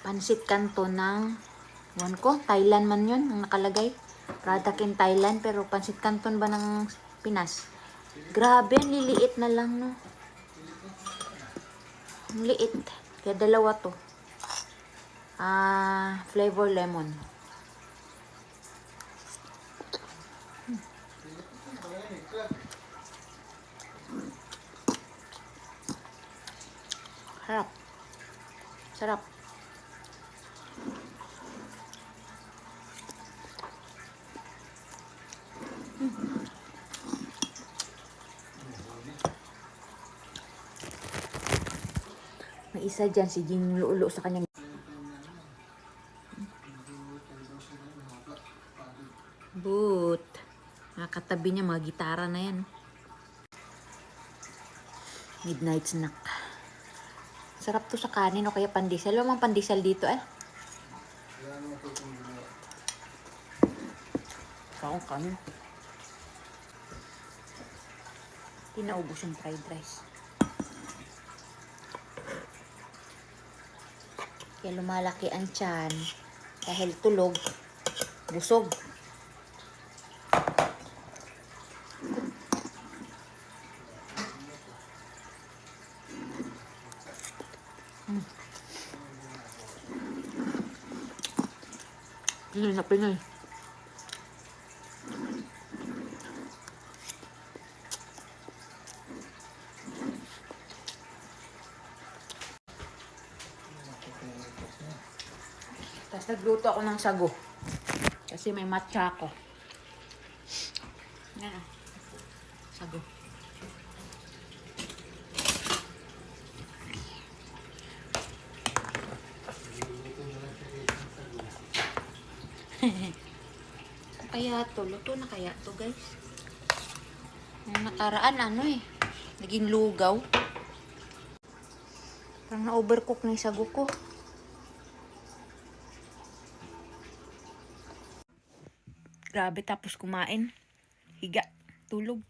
Pansit Canton ng, ewan ko, Thailand man yun, ang nakalagay. Product in Thailand, pero Pansit Canton ba ng Pinas? Grabe, ang liliit na lang, no? Ang liit. Kaya dalawa to. Flavor lemon. Sarap. Sarap. May isa dyan, si Jing luulo sa kanyang boot. Nakatabi niya, mga gitara na yan. Midnight snack. Sarap to sa kanin o kaya pandesal. Wala mang pandesal dito Saan kanin? Tinaubos yung fried rice. Kaya lumalaki ang tiyan. Dahil tulog, busog. Pinoy na Pinoy. Tapos nagluto ako ng sago. Kasi may matcha ako. Yan o. Sago. Kaya to, luto na kaya to guys. Yung nakaraan naging lugaw. Parang na-overcook na yung sago ko. Grabe, tapos kumain. Higa, tulog.